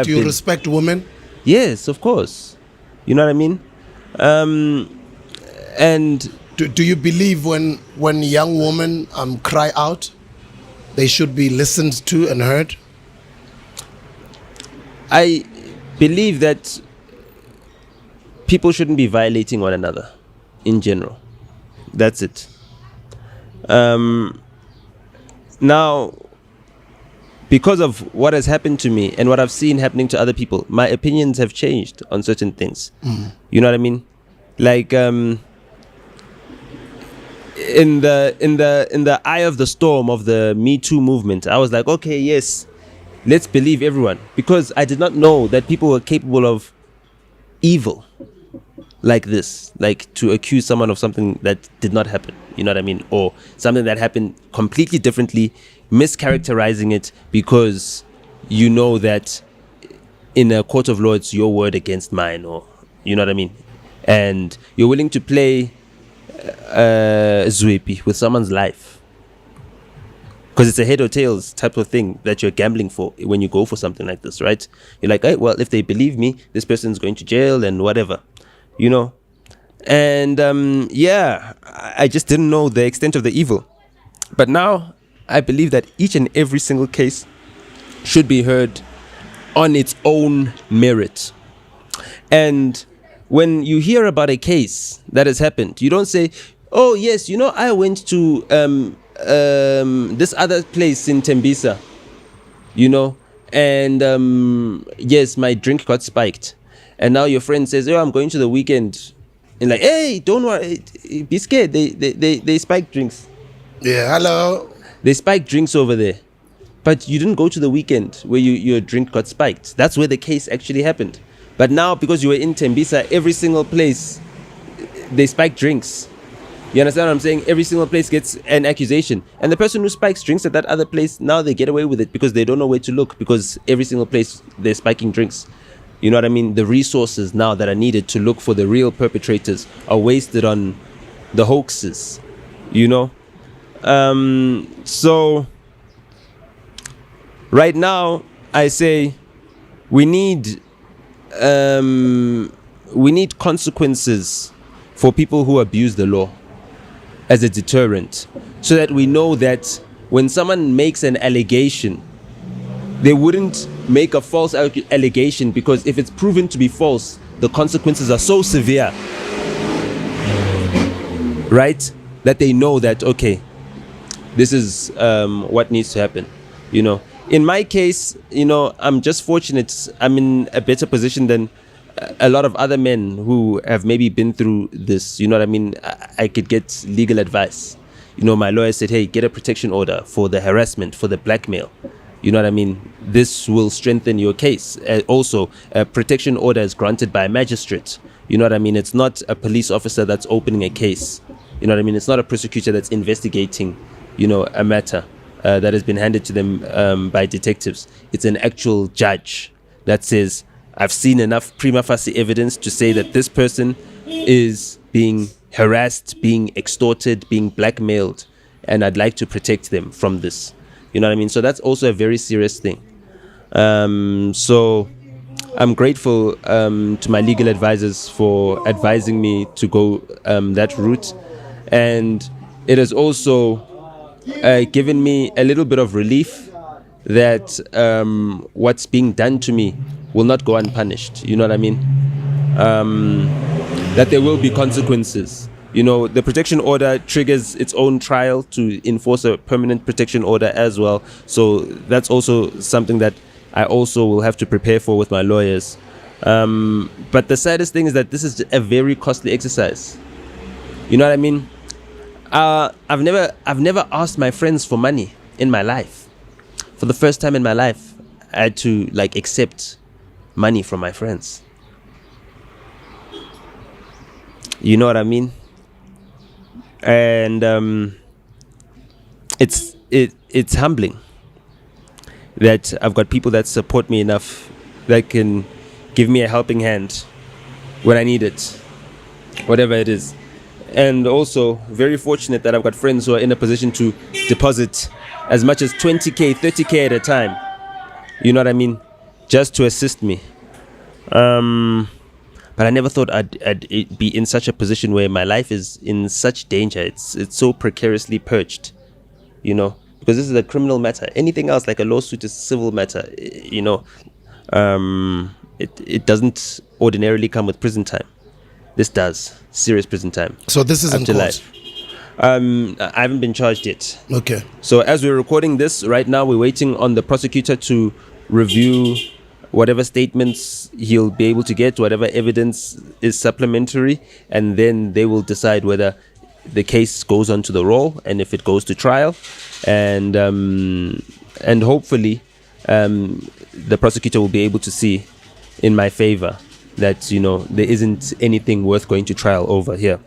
Do you respect women? Yes, of course. You know what I mean? And Do you believe when young women cry out, they should be listened to and heard? I believe that people shouldn't be violating one another in general. That's it. Now, because of what has happened to me and what I've seen happening to other people, my opinions have changed on certain things. You know what I mean? Like in the eye of the storm of the Metoo movement, I was like, okay, yes, let's believe everyone, because I did not know that people were capable of evil like this, like to accuse someone of something that did not happen. You know what I mean? Or something that happened completely differently, mischaracterizing it because you know that in a court of law it's your word against mine, or you know what I mean? And you're willing to play Zwepi with someone's life because it's a head or tails type of thing that you're gambling for when you go for something like this, right? You're like, hey, well, if they believe me, this person's going to jail and whatever, you know? And yeah, I just didn't know the extent of the evil. But now I believe that each and every single case should be heard on its own merit. And when you hear about a case that has happened, you don't say, oh yes, you know, I went to this other place in Tembisa, you know, and yes, my drink got spiked. And now your friend says, oh, I'm going to the weekend. And like, hey, don't worry, be scared. They spike drinks. Yeah, hello. They spike drinks over there. But you didn't go to the weekend where your drink got spiked. That's where the case actually happened. But now, because you were in Tembisa, every single place, they spike drinks. You understand what I'm saying? Every single place gets an accusation. And the person who spikes drinks at that other place, now they get away with it because they don't know where to look, because every single place they're spiking drinks. You know what I mean? The resources now that are needed to look for the real perpetrators are wasted on the hoaxes, you know? So right now I say we need consequences for people who abuse the law as a deterrent, so that we know that when someone makes an allegation, they wouldn't make a false allegation, because if it's proven to be false, the consequences are so severe, right? That they know that, okay, this is what needs to happen, you know. In my case, you know, I'm just fortunate. I'm in a better position than a lot of other men who have maybe been through this. You know what I mean? I could get legal advice. You know, my lawyer said, hey, get a protection order for the harassment, for the blackmail. You know what I mean? This will strengthen your case. Also, a protection order is granted by a magistrate. You know what I mean? It's not a police officer that's opening a case. You know what I mean? It's not a prosecutor that's investigating, you know, a matter that has been handed to them by detectives. It's an actual judge that says, I've seen enough prima facie evidence to say that this person is being harassed, being extorted, being blackmailed, and I'd like to protect them from this. You know what I mean? So that's also a very serious thing. So I'm grateful to my legal advisors for advising me to go that route. And it has also given me a little bit of relief that what's being done to me will not go unpunished. You know what I mean? That there will be consequences. You know, the protection order triggers its own trial to enforce a permanent protection order as well. So that's also something that I also will have to prepare for with my lawyers. But the saddest thing is that this is a very costly exercise. You know what I mean? I've never asked my friends for money in my life. For the first time in my life, I had to like accept money from my friends. You know what I mean? And it's humbling that I've got people that support me enough that can give me a helping hand when I need it, whatever it is. And also very fortunate that I've got friends who are in a position to deposit as much as 20k, 30k at a time. You know what I mean? just to assist me. But I never thought I'd be in such a position where my life is in such danger. It's so precariously perched, because this is a criminal matter. Anything else, like a lawsuit, is a civil matter. It doesn't ordinarily come with prison time. This does. Serious prison time. So this is Up in to court. life. I haven't been charged yet. Okay. So as we're recording this right now, we're waiting on the prosecutor to review whatever statements he'll be able to get, whatever evidence is supplementary, and then they will decide whether the case goes on to the roll and if it goes to trial, and hopefully the prosecutor will be able to see in my favor that there isn't anything worth going to trial over here.